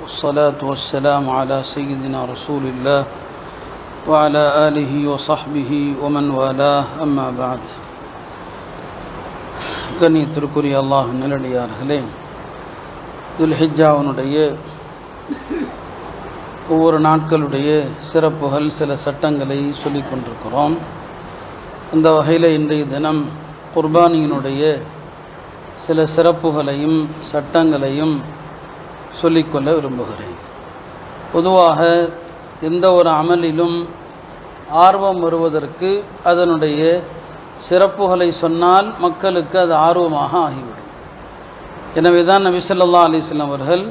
والصلاة والسلام على سيدنا رسول الله وعلى آله وصحبه ومن والاه أما بعد. கண்ணியத்திற்குரிய அல்லாஹ் நல்லடியார்களே, துல்ஹிஜ்ஜாவினுடைய ஒவ்வொரு நாட்களுடைய சிறப்புகள், சில சட்டங்களை சொல்லிக் கொண்டிருக்கிறோம். அந்த வகையில் இன்றைய தினம் குர்பானியினுடைய சில சிறப்புகளையும் சட்டங்களையும் சொல்லிக்கொள்ள விரும்புகிறேன். பொதுவாக எந்த ஒரு அமலிலும் ஆர்வம் வருவதற்கு அதனுடைய சிறப்புகளை சொன்னால் மக்களுக்கு அது ஆர்வமாக ஆகிவிடும். எனவே தான் நபி ஸல்லல்லாஹு அலைஹி வஸல்லம் அவர்கள்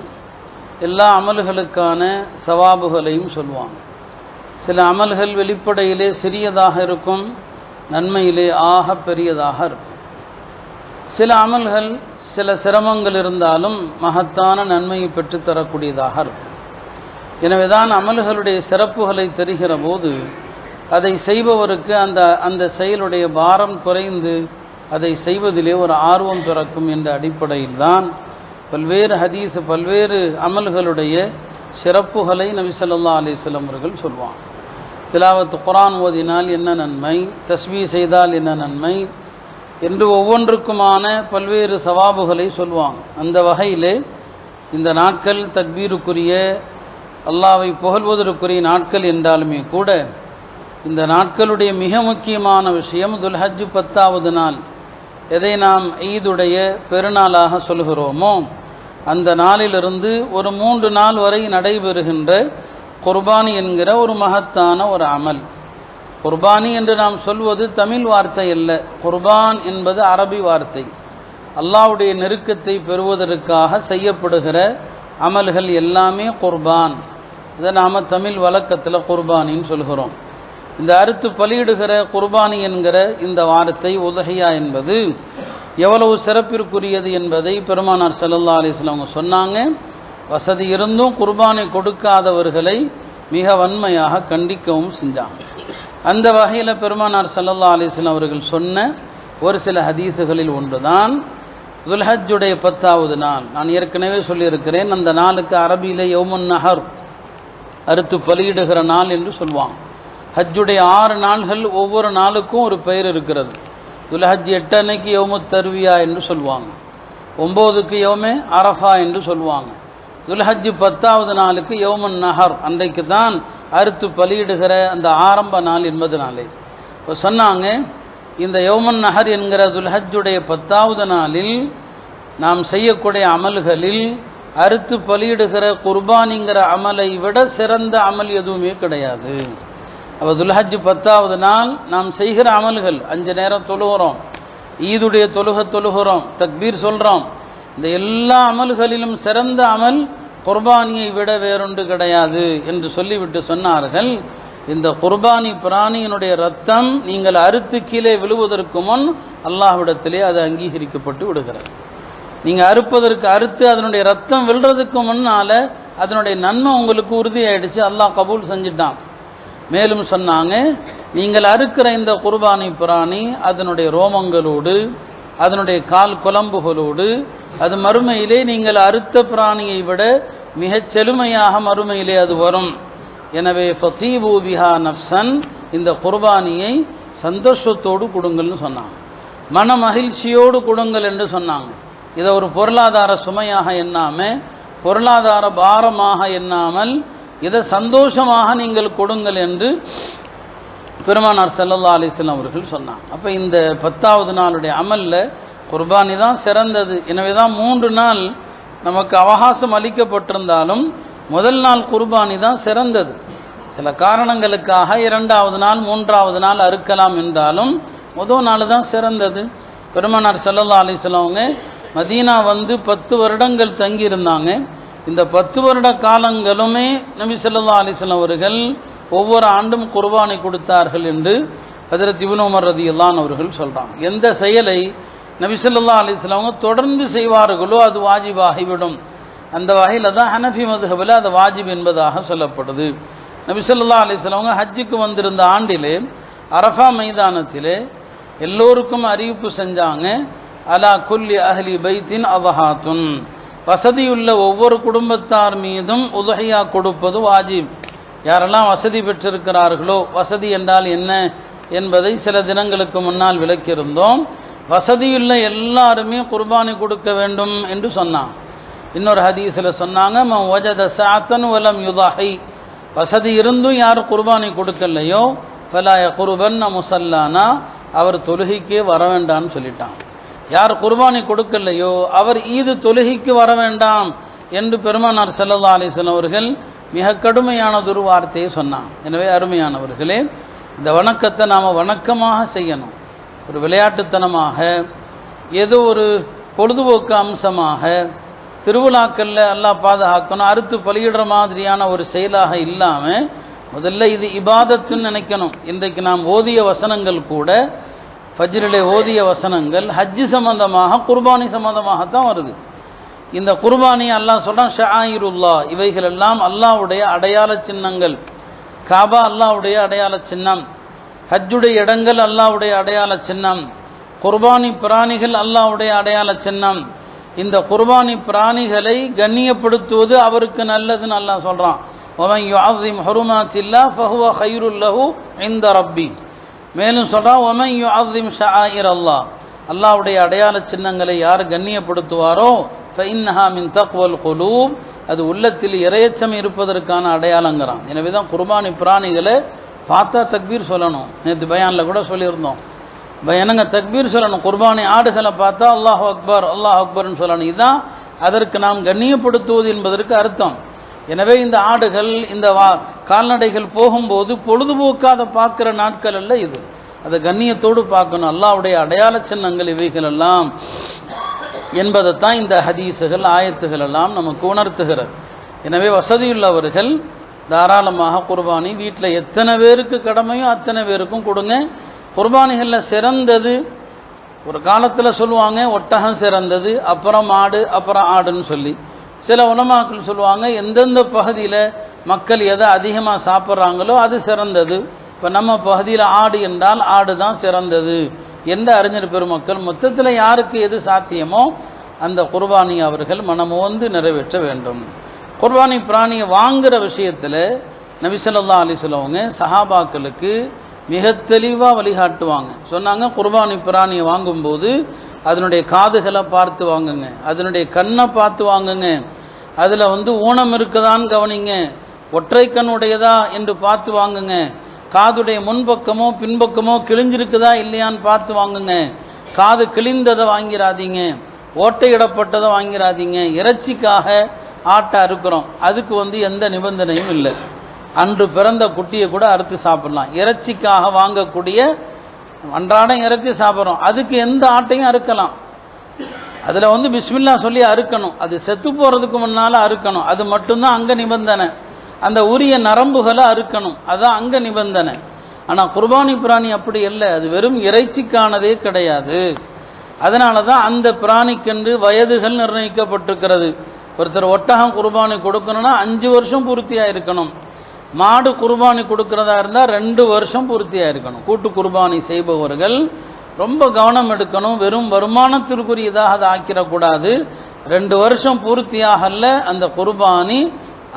எல்லா அமல்களுக்கான சவாபுகளையும் சொல்லுவாங்க. சில அமல்கள் வெளிப்படையிலே சிறியதாக இருக்கும், நன்மையிலே ஆக பெரியதாக இருக்கும். சில அமல்கள் சில சிரமங்கள் இருந்தாலும் மகத்தான நன்மையை பெற்றுத்தரக்கூடியதாக இருக்கும். எனவே தான் அமல்களுடைய சிறப்புகளை தெரிகிற போது அதை செய்பவருக்கு அந்த செயலுடைய பாரம் குறைந்து அதை செய்வதிலே ஒரு ஆர்வம் பிறக்கும் என்ற அடிப்படையில் தான் பல்வேறு ஹதீஸ், பல்வேறு அமல்களுடைய சிறப்புகளை நபி ஸல்லல்லாஹு அலைஹி வஸல்லம் அவர்கள் சொல்வாங்க. திலாவத் குர்ஆன் ஓதினால் என்ன நன்மை, தஸ்பீஹ் செய்தால் என்ன நன்மை என்று ஒவ்வொன்றுக்குமான பல்வேறு சவாபுகளை சொல்வாங்க. அந்த வகையிலே இந்த நாட்கள் தக்பீருக்குரிய, அல்லாஹ்வை புகழ்வதற்குரிய நாட்கள் என்றாலுமே கூட இந்த நாட்களுடைய மிக முக்கியமான விஷயம் துல்ஹஜ் 10வது நாள். எதை நாம் ஈதுடைய பெருநாளாக சொல்கிறோமோ அந்த நாளிலிருந்து ஒரு 3 நாள் வரை நடைபெறுகின்ற குர்பானி என்கிற ஒரு மகத்தான ஒரு அமல். குர்பானி என்று நாம் சொல்வது தமிழ் வார்த்தை அல்ல, குர்பான் என்பது அரபி வார்த்தை. அல்லாஹ்வுடைய நெருக்கத்தை பெறுவதற்காக செய்யப்படுகிற அமல்கள் எல்லாமே குர்பான். இதை நாம் தமிழ் வழக்கத்தில் குர்பானின்னு சொல்கிறோம். இந்த அறுத்து பலியிடுகிற குர்பானி என்கிற இந்த வார்த்தை, உதஹியா என்பது எவ்வளவு சிறப்பிற்குரியது என்பதை பெருமானார் ஸல்லல்லாஹு அலைஹி வஸல்லம் அவங்க சொன்னாங்க. வசதி இருந்தும் குர்பானை கொடுக்காதவர்களை மிக வன்மையாக கண்டிக்கவும் செஞ்சாங்க. அந்த வகையில் பெருமானார் ஸல்லல்லாஹு அலைஹி வஸல்லம் அவர்கள் சொன்ன ஒரு சில ஹதீஸுகளில் ஒன்றுதான் துல்ஹஜ்ஜுடைய 10வது நாள். நான் ஏற்கனவே சொல்லியிருக்கிறேன், அந்த நாளுக்கு அரபியிலே யௌமுன் நஹர், அறுத்து பலியிடுகிற நாள் என்று சொல்லுவாங்க. ஹஜ்ஜுடைய 6 நாள்கள், ஒவ்வொரு நாளுக்கும் ஒரு பெயர் இருக்கிறது. துல்ஹஜ் 8 அன்னைக்கு யௌமுத் தர்வியா என்று சொல்லுவாங்க, 9க்கு யௌமே அரஃபா என்று சொல்லுவாங்க. துல்ஹஜ் 10வது நாளுக்கு யௌமுன் நஹர், அன்றைக்கு தான் அறுத்து பலியிடுகிற அந்த ஆரம்ப நாள் என்பதனாலே இப்போ சொன்னாங்க. இந்த யௌமுன் நஹர் என்கிற துல்ஹஜ்ஜுடைய 10வது நாளில் நாம் செய்யக்கூடிய அமல்களில் அறுத்து பலியிடுகிற குர்பானிங்கிற அமலை விட சிறந்த அமல் எதுவுமே கிடையாது. அப்போ துல்ஹஜ் 10வது நாள் நாம் செய்கிற அமல்கள், 5 நேரம் தொழுகிறோம், ஈதுடைய தொழுகிறோம், தக்பீர் சொல்கிறோம், இந்த எல்லா அமல்களிலும் சிறந்த அமல் குர்பானியை விட வேறொன்று கிடையாது என்று சொல்லிவிட்டு சொன்னார்கள், இந்த குர்பானி பிராணியினுடைய ரத்தம் நீங்கள் அறுத்து கீழே விழுவதற்கு முன் அல்லாஹ்விடத்திலே அது அங்கீகரிக்கப்பட்டு விடுகிறது. நீங்கள் அறுத்து அதனுடைய ரத்தம் விழுறதுக்கு முன்னால் அதனுடைய நன்மை உங்களுக்கு உறுதியாயிடுச்சு, அல்லாஹ் கபூல் செஞ்சிட்டான். மேலும் சொன்னாங்க, நீங்கள் அறுக்கிற இந்த குர்பானி பிராணி அதனுடைய ரோமங்களோடு, அதனுடைய கால் குழம்புகளோடு அது மறுமையிலே நீங்கள் அறுத்த பிராணியை விட மிகச் செழுமையாக மறுமையிலே அது வரும். எனவே ஃபதீபு பிஹா நஃப்ஸன், இந்த குர்பானியை சந்தோஷத்தோடு கொடுங்கள்னு சொன்னாங்க, மன மகிழ்ச்சியோடு கொடுங்கள் என்று சொன்னாங்க. இதை ஒரு பொருளாதார சுமையாக எண்ணாமல், பொருளாதார பாரமாக எண்ணாமல் இதை சந்தோஷமாக நீங்கள் கொடுங்கள் என்று பெருமானார் ஸல்லல்லாஹு அலைஹி வஸல்லம் அவர்கள் சொன்னாங்க. அப்போ இந்த 10வது நாளுடைய அமலில் குர்பானி தான் சிறந்தது. எனவே தான் 3 நாள் நமக்கு அவகாசம் அளிக்கப்பட்டிருந்தாலும் முதல் நாள் குர்பானி தான் சிறந்தது. சில காரணங்களுக்காக 2வது நாள் 3வது நாள் அறுக்கலாம் என்றாலும் முதல் நாள் தான் சிறந்தது. பெருமானார் ஸல்லல்லாஹு அலைஹி வஸல்லம் அவங்க மதீனா வந்து 10 வருடங்கள் தங்கியிருந்தாங்க. இந்த 10 வருட காலங்களுமே நபி ஸல்லல்லாஹு அலைஹி வஸல்லம் அவர்கள் ஒவ்வொரு ஆண்டும் குர்பானை கொடுத்தார்கள் என்று ஹஜ்ரத் இப்னு உமர் ரலியல்லாஹு அன்ஹு அவர்கள் சொல்கிறாங்க. எந்த செயலை நபி ஸல்லல்லாஹு அலைஹி வஸல்லம் அவங்க தொடர்ந்து செய்வார்களோ அது வாஜிபாகிவிடும். அந்த வகையில் தான் ஹனஃபி மதுஹபில் அது வாஜிப் என்பதாக சொல்லப்படுது. நபி ஸல்லல்லாஹு அலைஹி வஸல்லம் அவங்க ஹஜ்ஜுக்கு வந்திருந்த ஆண்டிலே அரஃபா மைதானத்திலே எல்லோருக்கும் அறிவிப்பு செஞ்சாங்க, அலா குல்லி அஹ்லி பைத்தின் அதஹாத்துன், வசதியுள்ள ஒவ்வொரு குடும்பத்தார் மீதும் உதுஹியா கொடுப்பது வாஜிப். யாரெல்லாம் வசதி பெற்றிருக்கிறார்களோ, வசதி என்றால் என்ன என்பதை சில தினங்களுக்கு முன்னால் விளக்கியிருந்தோம். வசதியுள்ள எல்லாருமே குர்பானி கொடுக்க வேண்டும் என்று சொன்னாங்க. இன்னொரு ஹதீஸில் சொன்னாங்க, மன் வஜத ஸஅத்தன் வலம் யுதஹி, வசதி இருந்தும் யார் குர்பானி கொடுக்கலையோ ஃபலா யக்ருபன்ன முஸல்லானா, அவர் தொழுகைக்கே வர வேண்டாம்னு சொல்லிட்டான். யார் குர்பானி கொடுக்கலையோ அவர் ஈது தொழுகைக்கு வர வேண்டாம் என்று பெருமானார் ஸல்லல்லாஹு அலைஹி வஸல்லம் அவர்கள் மிக கடுமையானதொரு வார்த்தையை சொன்னான். எனவே அருமையானவர்களே, இந்த வணக்கத்தை நாம் வணக்கமாக செய்யணும். ஒரு விளையாட்டுத்தனமாக, ஏதோ ஒரு பொழுதுபோக்கு அம்சமாக, திருவிழாக்களில் அல்லாஹ் பாதுகாக்கணும், அறுத்து பலியிடுற மாதிரியான ஒரு செயலாக இல்லாமல் முதல்ல இது இபாதத்துன்னு நினைக்கணும். இன்றைக்கு நாம் ஓதிய வசனங்கள் கூட, ஃபஜ்ரிலே ஓதிய வசனங்கள் ஹஜ்ஜு சம்பந்தமாக, குர்பானி சம்பந்தமாகத்தான் வருது. இந்த குர்பானி அல்லாஹ் சொல்கிறான் ஷஆயிருல்லா, இவைகள் எல்லாம் அல்லாஹ்வுடைய அடையாள சின்னங்கள். காபா அல்லாஹ்வுடைய அடையாள சின்னம், ஹஜ்ஜுடைய இடங்கள் அல்லாஹ்வுடைய அடையாள சின்னம், குர்பானி பிராணிகள் அல்லாஹ்வுடைய அடையாள சின்னம். இந்த குர்பானி பிராணிகளை கண்ணியப்படுத்துவது அவருக்கு நல்லதுன்னு அல்லாஹ் சொல்கிறான். வமன் யுஅஸிம் ஹுருமாத்தில்லாஹ் ஃபஹுவ கைருல் லஹு இன்த ரப்பி. மேலும் சொல்கிறான், வமன் யுஅஸிம் ஷஆயிரல்லாஹ், அல்லாஹ்வுடைய அடையாள சின்னங்களை யார் கண்ணியப்படுத்துவாரோ ஃபஇன்னஹா மின் தக்வல் குலூப், அது உள்ளத்தில் இறையச்சம் இருப்பதற்கான அடையாளங்கிறான். எனவே தான் குர்பானி பிராணிகளை பார்த்தா தக்பீர் சொல்லணும். நேற்று பயானில் கூட சொல்லியிருந்தோம், என்னங்க தக்பீர் சொல்லணும். குர்பானி ஆடுகளை பார்த்தா அல்லாஹ் அக்பர் அல்லாஹ் அக்பர்னு சொல்லணும். இதுதான் அதற்கு நாம் கண்ணியப்படுத்துவது என்பதற்கு அர்த்தம். எனவே இந்த ஆடுகள், இந்த கால்நடைகள் போகும்போது பொழுதுபோக்காத பார்க்குற நாட்கள் அல்ல இது, அதை கண்ணியத்தோடு பார்க்கணும். அல்லாஹ்வுடைய அடையாள சின்னங்கள் இவைகள் எல்லாம் என்பதைத்தான் இந்த ஹதீஸுகள் ஆயத்துகள் எல்லாம் நமக்கு உணர்த்துகிறது. எனவே வசதியுள்ளவர்கள் தாராளமாக குர்பானி வீட்டில் எத்தனை பேருக்கு கடமையோ அத்தனை பேருக்கும் கொடுங்க. குர்பானிகளில் சிறந்தது, ஒரு காலத்தில் சொல்லுவாங்க ஒட்டகம் சிறந்தது, அப்புறம் மாடு, அப்புறம் ஆடுன்னு சொல்லி. சில உலமாக்கள் சொல்லுவாங்க எந்தெந்த பகுதியில் மக்கள் எதை அதிகமாக சாப்பிட்றாங்களோ அது சிறந்தது. இப்போ நம்ம பகுதியில் ஆடு என்றால் ஆடு தான் சிறந்தது எந்த அறிஞர் பெருமக்கள். மொத்தத்தில் யாருக்கு எது சாத்தியமோ அந்த குர்பானி அவர்கள் மனமோந்து நிறைவேற்ற வேண்டும். குர்பானி பிராணியை வாங்குகிற விஷயத்தில் நபி ஸல்லல்லாஹு அலைஹி வஸல்லம் சஹாபாக்களுக்கு மிக தெளிவாக வழிகாட்டுவாங்க. சொன்னாங்க, குர்பானி பிராணியை வாங்கும்போது அதனுடைய காதுகளை பார்த்து வாங்குங்க, அதனுடைய கண்ணை பார்த்து வாங்குங்க, அதில் ஊனம் இருக்குதான்னு கவனிங்க, ஒற்றை கண்ணுடையதா என்று பார்த்து வாங்குங்க, காதுடைய முன்பக்கமோ பின்பக்கமோ கிழிஞ்சிருக்குதா இல்லையான்னு பார்த்து வாங்குங்க, காது கிழிந்ததை வாங்கிறாதீங்க, ஓட்டையிடப்பட்டதை வாங்கிறாதீங்க. இறைச்சிக்காக ஆட்டை அறுக்கிறோம், அதுக்கு எந்த நிபந்தனையும் இல்லை. அன்று பிறந்த குட்டியை கூட அறுத்து சாப்பிடலாம். இறைச்சிக்காக வாங்கக்கூடிய அன்றாடம் இறைச்சி சாப்பிட்றோம், அதுக்கு எந்த ஆட்டையும் அறுக்கலாம். அதில் பிஸ்மில்லா சொல்லி அறுக்கணும், அது செத்து போகிறதுக்கு முன்னால் அறுக்கணும், அது மட்டும்தான் அங்கே நிபந்தனை. அந்த உரிய நரம்புகளை அறுக்கணும், அதுதான் அங்கே நிபந்தனை. ஆனால் குர்பானி பிராணி அப்படி இல்லை, அது வெறும் இறைச்சிக்கானதே கிடையாது. அதனால தான் அந்த பிராணிக்கென்று வயதுகள் நிர்ணயிக்கப்பட்டிருக்கிறது. ஒருத்தர் ஒட்டகம் குர்பானி கொடுக்கணும்னா 5 வருஷம் பூர்த்தியாக இருக்கணும். மாடு குர்பானி கொடுக்கிறதா இருந்தால் 2 வருஷம் பூர்த்தியாக இருக்கணும். கூட்டு குர்பானி செய்பவர்கள் ரொம்ப கவனம் எடுக்கணும். வெறும் வருமானத்திற்குரியதாக அதை ஆக்கிடக்கூடாது. 2 வருஷம் பூர்த்தியாகல அந்த குர்பானி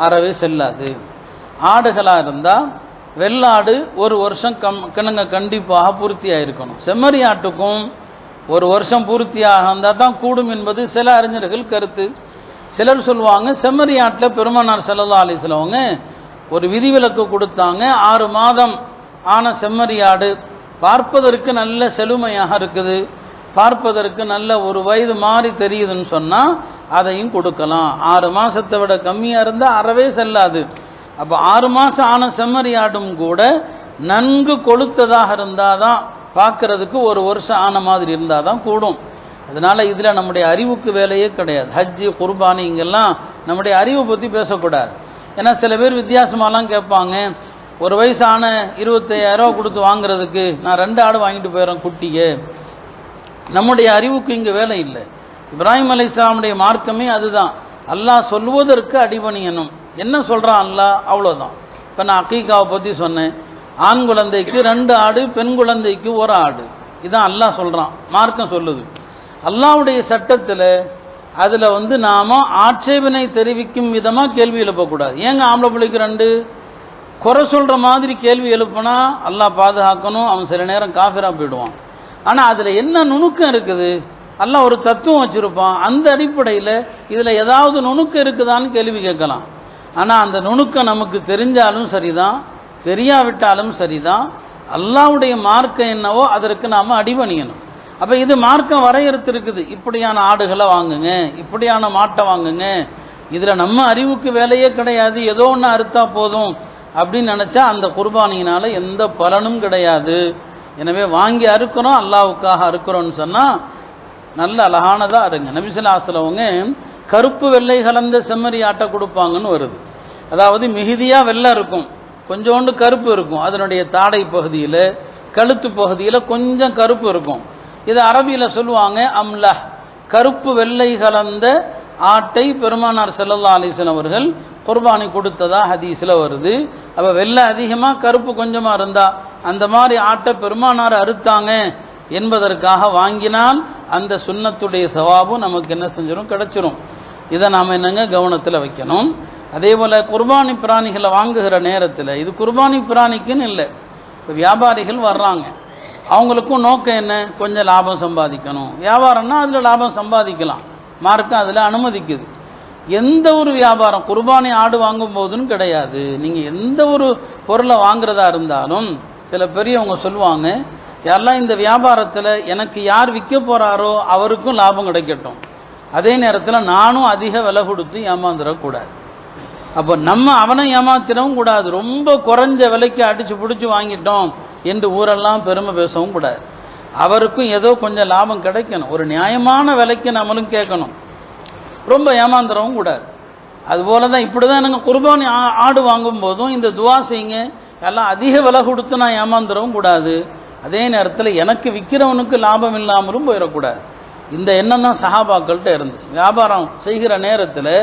அறவே செல்லாது. ஆடுகளாக இருந்தால் வெள்ளாடு 1 வருஷம் கண்டிப்பாக பூர்த்தியாக இருக்கணும். செம்மறி ஆட்டுக்கும் 1 வருஷம் பூர்த்தியாக இருந்தால் தான் கூடும் என்பது சில அறிஞர்கள் கருத்து. சிலர் சொல்லுவாங்க செம்மறி ஆட்டில் பெருமானார் ஸல்லல்லாஹு அலைஹி வஸல்லம் ஒரு விதிவிலக்கு கொடுத்தாங்க. 6 மாதம் ஆன செம்மறி ஆடு பார்ப்பதற்கு நல்ல செழுமையாக இருக்குது, பார்ப்பதற்கு நல்ல ஒரு வயது மாறி தெரியுதுன்னு சொன்னால் அதையும் கொடுக்கலாம். 6 மாதத்தை விட கம்மியாக இருந்தால் அறவே செல்லாது. அப்போ 6 மாதம் ஆன செம்மறி ஆடும் கூட நன்கு கொளுத்ததாக இருந்தால் தான் பார்க்கறதுக்கு 1 வருஷம் ஆன மாதிரி இருந்தால் தான் கூடும். அதனால் இதில் நம்முடைய அறிவுக்கு வேலையே கிடையாது. ஹஜ்ஜு குர்பானி இங்கெல்லாம் நம்முடைய அறிவை பற்றி பேசக்கூடாது. ஏன்னா சில பேர் வித்தியாசமாலாம் கேட்பாங்க, 1 வயசான 25,000 ரூபா கொடுத்து வாங்குறதுக்கு நான் 2 ஆடு வாங்கிட்டு போயிடுறேன் குட்டியை. நம்முடைய அறிவுக்கு இங்கே வேலை இல்லை. இப்ராஹிம் அலைஹிஸ்ஸலாமுடைய மார்க்கமே அதுதான். அல்லாஹ் சொல்வதற்கு அடிபணியணும். என்ன சொல்கிறான் அல்லாஹ், அவ்வளோதான். இப்போ நான் அக்கீகாவை பற்றி சொன்னேன். ஆண் குழந்தைக்கு 2 ஆடு, பெண் குழந்தைக்கு 1 ஆடு. இதான் அல்லாஹ் சொல்கிறான், மார்க்கம் சொல்லுது. அல்லாஹ்வுடைய சட்டத்தில் அதில் நாம ஆட்சேபனை தெரிவிக்கும் விதமாக கேள்வி எழுப்பக்கூடாது. ஏங்க ஆம்பளை பிள்ளைக்கு 2 குறை சொல்கிற மாதிரி கேள்வி எழுப்புனா அல்லாஹ் பாதுகாக்கணும், அவன் சில நேரம் காஃபிராக போயிடுவான். ஆனால் அதில் என்ன நுணுக்கம் இருக்குது, அல்லாஹ் ஒரு தத்துவம் வச்சுருப்பான். அந்த அடிப்படையில் இதில் ஏதாவது நுணுக்கம் இருக்குதான்னு கேள்வி கேட்கலாம். ஆனால் அந்த நுணுக்கம் நமக்கு தெரிஞ்சாலும் சரிதான், தெரியாவிட்டாலும் சரிதான், அல்லாஹ்வுடைய மார்க்கம் என்னவோ அதற்கு நாம் அடிபணியணும். அப்போ இது மார்க்கம் வரையறுத்திருக்குது, இப்படியான ஆடுகளை வாங்குங்க, இப்படியான மாட்டை வாங்குங்க, இதில் நம்ம அறிவுக்கு வேலையே கிடையாது, ஏதோ ஒன்று அறுத்தா போதும் அப்படின்னு நினச்சா அந்த குர்பானியினால் எந்த பலனும் கிடையாது. எனவே வாங்கி அறுக்கிறோம், அல்லாஹ்வுக்காக அறுக்கிறோன்னு சொன்னால் நல்ல அழகானதாக இருங்க. நபி ஸல்லல்லாஹு அலைஹி வஸல்லம் கருப்பு வெள்ளை கலந்த செம்மறி ஆட்டை கொடுப்பாங்கன்னு வருது. அதாவது மிகுதியாக வெள்ளை இருக்கும், கொஞ்சோண்டு கருப்பு இருக்கும், அதனுடைய தாடை பகுதியில் கழுத்து பகுதியில் கொஞ்சம் கருப்பு இருக்கும். இது அரபியில் சொல்லுவாங்க அம்லஹ், கருப்பு வெள்ளை கலந்த ஆட்டை பெருமானார் ஸல்லல்லாஹு அலைஹி வஸல்லம் அவர்கள் குர்பானி கொடுத்ததா ஹதீஸில் வருது. அப்போ வெள்ளை அதிகமாக கருப்பு கொஞ்சமாக இருந்தால் அந்த மாதிரி ஆட்டை பெருமானார் அறுத்தாங்க என்பதற்காக வாங்கினால் அந்த சுன்னத்துடைய சவாபும் நமக்கு என்ன செஞ்சிடும், கிடைச்சிரும். இதை நாம் என்னங்க கவனத்தில் வைக்கணும். அதே போல் குர்பானி பிராணிகளை வாங்குகிற நேரத்தில் இது குர்பானி பிராணிக்குன்னு இல்லை, இப்போ வியாபாரிகள் வர்றாங்க, அவங்களுக்கும் நோக்கம் என்ன, கொஞ்சம் லாபம் சம்பாதிக்கணும். வியாபாரம்னா அதில் லாபம் சம்பாதிக்கலாம், மார்க்கம் அதில் அனுமதிக்குது. எந்த ஒரு வியாபாரம் குர்பானி ஆடு வாங்கும் போதுன்னு கிடையாது, நீங்கள் எந்த ஒரு பொருளை வாங்குறதா இருந்தாலும் சில பெரியவங்க சொல்லுவாங்க, யாரெல்லாம் இந்த வியாபாரத்தில் எனக்கு யார் விற்க போகிறாரோ அவருக்கும் லாபம் கிடைக்கட்டும், அதே நேரத்தில் நானும் அதிக விலை கொடுத்து ஏமாந்துடக்கூடாது. அப்போ நம்ம அவனை ஏமாத்திடவும் கூடாது, ரொம்ப குறைஞ்ச விலைக்கு அடித்து பிடிச்சி வாங்கிட்டோம் என்று ஊரெல்லாம் பெருமை பேசவும் கூடாது. அவருக்கும் ஏதோ கொஞ்சம் லாபம் கிடைக்கணும், ஒரு நியாயமான விலைக்கு நம்மளும் கேட்கணும், ரொம்ப ஏமாந்துடவும் கூடாது. அதுபோல தான் இப்படி தான் எனக்கு குர்பானி ஆடு வாங்கும் போதும் இந்த துவா செய்யுங்க, எல்லாம் அதிக விலை கொடுத்து நான் ஏமாந்துடவும் கூடாது, அதே நேரத்தில் எனக்கு விற்கிறவனுக்கு லாபம் இல்லாமலும் போயிடக்கூடாது. இந்த எண்ணம் தான் சஹாபாக்கள்கிட்ட இருந்துச்சு. வியாபாரம் செய்கிற நேரத்தில்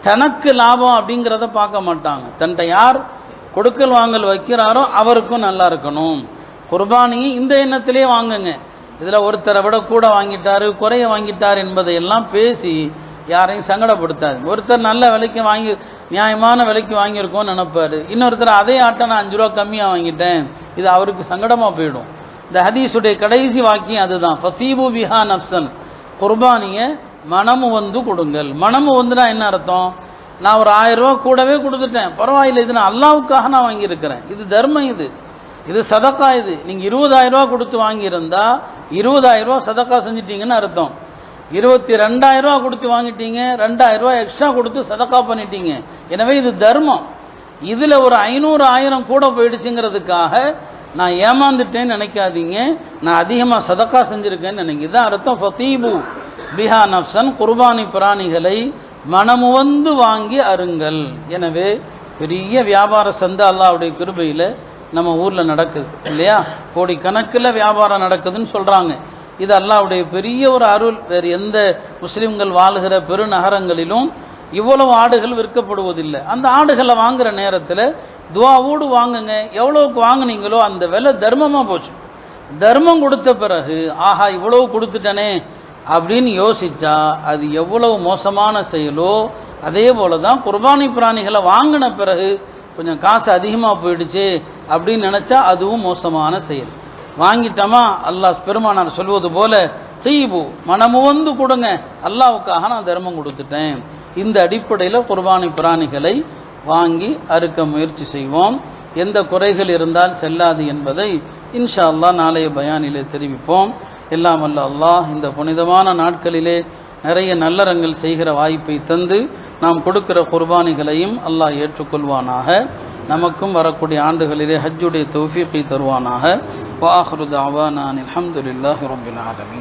தனக்கு லாபம் அப்படிங்கிறத பார்க்க மாட்டாங்க, தன்ட்ட யார் கொடுக்கல் வாங்கல் வைக்கிறாரோ அவருக்கும் நல்லா இருக்கணும். குர்பானியை இந்த எண்ணத்திலே வாங்குங்க, இதில் ஒருத்தரை விட கூட வாங்கிட்டாரு குறைய வாங்கிட்டார் என்பதையெல்லாம் பேசி யாரையும் சங்கடப்படுத்தாது. ஒருத்தர் நல்ல விலைக்கு வாங்கி நியாயமான விலைக்கு வாங்கியிருக்கோன்னு நினைப்பாரு, இன்னொருத்தர் அதே ஆட்டை நான் 5 ரூபா கம்மியாக வாங்கிட்டேன், இது அவருக்கு சங்கடமாக போயிடும். இந்த ஹதீஸுடைய கடைசி வாக்கியம் அதுதான், ஃபதீபு பிஹா நஃப்சன், குர்பானியை மனமு வந்து கொடுங்கள். மனமு வந்துனா என்ன அர்த்தம், நான் ஒரு 1000 ரூபா கூடவே கொடுத்துட்டேன், பரவாயில்லை, இது நான் அல்லாஹ்வுக்காக நான் வாங்கியிருக்கிறேன், இது தர்மம், இது சதக்கா. இது நீங்கள் 20,000 ரூபா கொடுத்து வாங்கியிருந்தா 20,000 ரூபா சதக்கா செஞ்சிட்டீங்கன்னு அர்த்தம். 22,000 ரூபா கொடுத்து வாங்கிட்டீங்க, 2,000 ரூபா எக்ஸ்ட்ரா கொடுத்து சதக்கா பண்ணிட்டீங்க. எனவே இது தர்மம். இதில் ஒரு 500 1000 கூட போயிடுச்சுங்கிறதுக்காக நான் ஏமாந்துட்டேன்னு நினைக்காதீங்க, நான் அதிகமாக சதக்கா செஞ்சுருக்கேன்னு நினைங்க. இதுதான் அர்த்தம் ஃபதீபு பிஹா நஃப்சன், குர்பானி பிராணிகளை மனமுவந்து வாங்கி அருங்கள். எனவே பெரிய வியாபார சந்தை அல்லாஹ்வுடைய கிருபையில் நம்ம ஊரில் நடக்குது இல்லையா, கோடிக்கணக்கில் வியாபாரம் நடக்குதுன்னு சொல்கிறாங்க. இது அல்லாஹ்வுடைய பெரிய ஒரு அருள். வேறு எந்த முஸ்லீம்கள் வாழுகிற பெருநகரங்களிலும் இவ்வளவு ஆடுகள் விற்கப்படுவதில்லை. அந்த ஆடுகளை வாங்குகிற நேரத்தில் துவாவோடு வாங்குங்க, எவ்வளோக்கு வாங்கினீங்களோ அந்த விலை தர்மமாக போச்சு. தர்மம் கொடுத்த பிறகு ஆஹா இவ்வளவு கொடுத்துட்டனே அப்படின்னு யோசிச்சா அது எவ்வளவு மோசமான செயலோ, அதே போல தான் குர்பானி பிராணிகளை வாங்கின பிறகு கொஞ்சம் காசு அதிகமாக போயிடுச்சு அப்படின்னு நினச்சா அதுவும் மோசமான செயல். வாங்கிட்டோமா, அல்லாஹ் பெருமானார் சொல்வது போல தீபு மனமுவந்து கொடுங்க, அல்லாஹ்வுக்காக நான் தர்மம் கொடுத்துட்டேன். இந்த அடிப்படையில் குர்பானி பிராணிகளை வாங்கி அறுக்க முயற்சி செய்வோம். எந்த குறைகள் இருந்தால் செல்லாது என்பதை இன்ஷா அல்லாஹ் நாளைய பயானிலே தெரிவிப்போம். எல்லாம் வல்ல அல்லாஹ் இந்த புனிதமான நாட்களிலே நிறைய நல்லறங்கள் செய்கிற வாய்ப்பை தந்து நாம் கொடுக்கிற குர்பானிகளையும் அல்லாஹ் ஏற்றுக்கொள்வானாக. நமக்கும் வரக்கூடிய ஆண்டுகளிலே ஹஜ்ஜுடைய தௌஃபீகை தருவானாக. வ ஆகிரு தஅவானா அல்ஹம்துலில்லாஹி ரப்பில் ஆலமீன்.